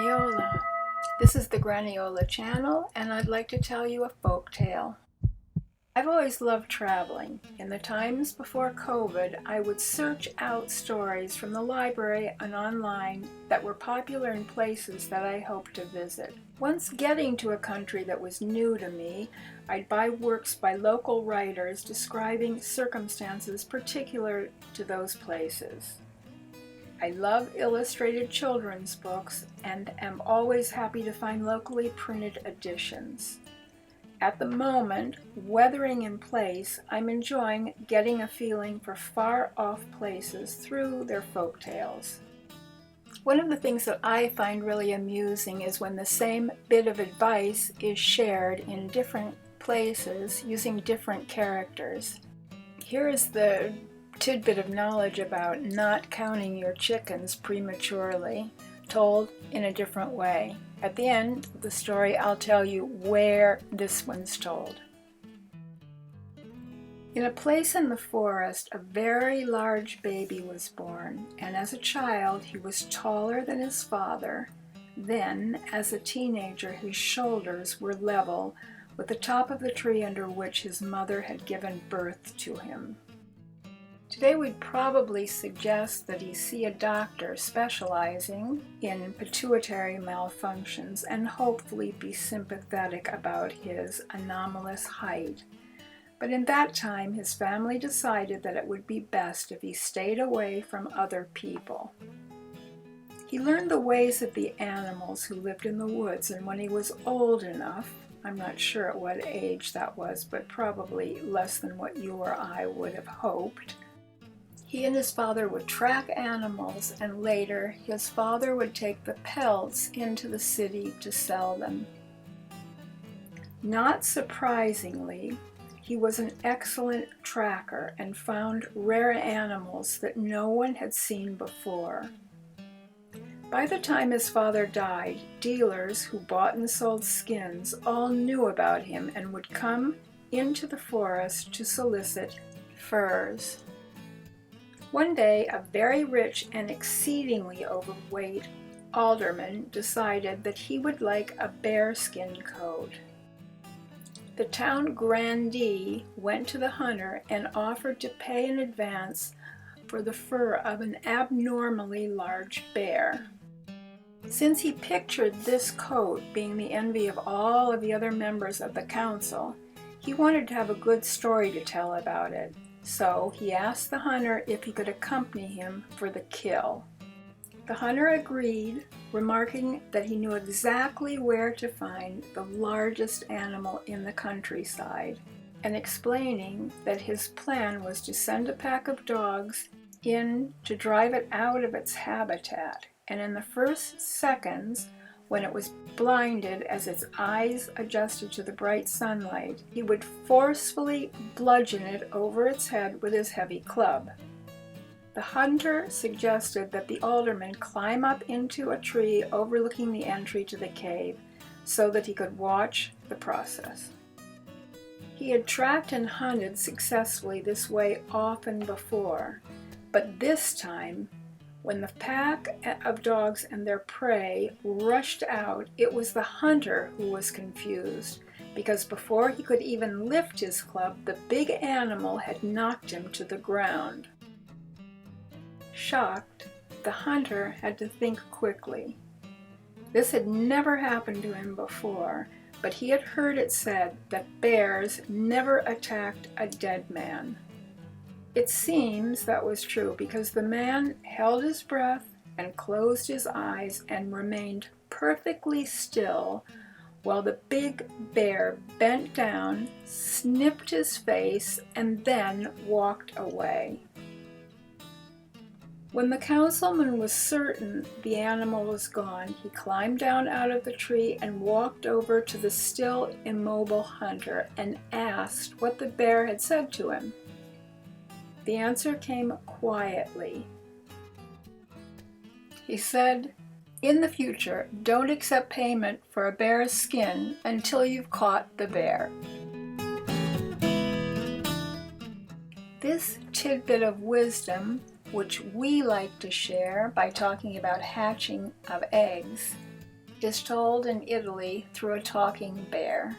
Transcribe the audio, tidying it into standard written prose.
Graniola. This is the Graniola channel, and I'd like to tell you a folk tale. I've always loved traveling. In the times before COVID, I would search out stories from the library and online that were popular in places that I hoped to visit. Once getting to a country that was new to me, I'd buy works by local writers describing circumstances particular to those places. I love illustrated children's books and am always happy to find locally printed editions. At the moment, weathering in place, I'm enjoying getting a feeling for far-off places through their folk tales. One of the things that I find really amusing is when the same bit of advice is shared in different places using different characters. Here is the tidbit of knowledge about not counting your chickens prematurely, told in a different way. At the end of the story, I'll tell you where this one's told. In a place in the forest, a very large baby was born, and as a child he was taller than his father. Then, as a teenager, his shoulders were level with the top of the tree under which his mother had given birth to him. Today we'd probably suggest that he see a doctor specializing in pituitary malfunctions and hopefully be sympathetic about his anomalous height. But in that time, his family decided that it would be best if he stayed away from other people. He learned the ways of the animals who lived in the woods, and when he was old enough, I'm not sure at what age that was, but probably less than what you or I would have hoped, he and his father would track animals, and later his father would take the pelts into the city to sell them. Not surprisingly, he was an excellent tracker and found rare animals that no one had seen before. By the time his father died, dealers who bought and sold skins all knew about him and would come into the forest to solicit furs. One day, a very rich and exceedingly overweight alderman decided that he would like a bearskin coat. The town grandee went to the hunter and offered to pay in advance for the fur of an abnormally large bear. Since he pictured this coat being the envy of all of the other members of the council, he wanted to have a good story to tell about it. So he asked the hunter if he could accompany him for the kill. The hunter agreed, remarking that he knew exactly where to find the largest animal in the countryside, and explaining that his plan was to send a pack of dogs in to drive it out of its habitat, and in the first seconds, when it was blinded as its eyes adjusted to the bright sunlight, he would forcefully bludgeon it over its head with his heavy club. The hunter suggested that the alderman climb up into a tree overlooking the entry to the cave so that he could watch the process. He had tracked and hunted successfully this way often before, but this time, when the pack of dogs and their prey rushed out, it was the hunter who was confused, because before he could even lift his club, the big animal had knocked him to the ground. Shocked, the hunter had to think quickly. This had never happened to him before, but he had heard it said that bears never attacked a dead man. It seems that was true because the man held his breath and closed his eyes and remained perfectly still while the big bear bent down, snipped his face, and then walked away. When the councilman was certain the animal was gone, he climbed down out of the tree and walked over to the still immobile hunter and asked what the bear had said to him. The answer came quietly. He said, "In the future, don't accept payment for a bear's skin until you've caught the bear." This tidbit of wisdom, which we like to share by talking about hatching of eggs, is told in Italy through a talking bear.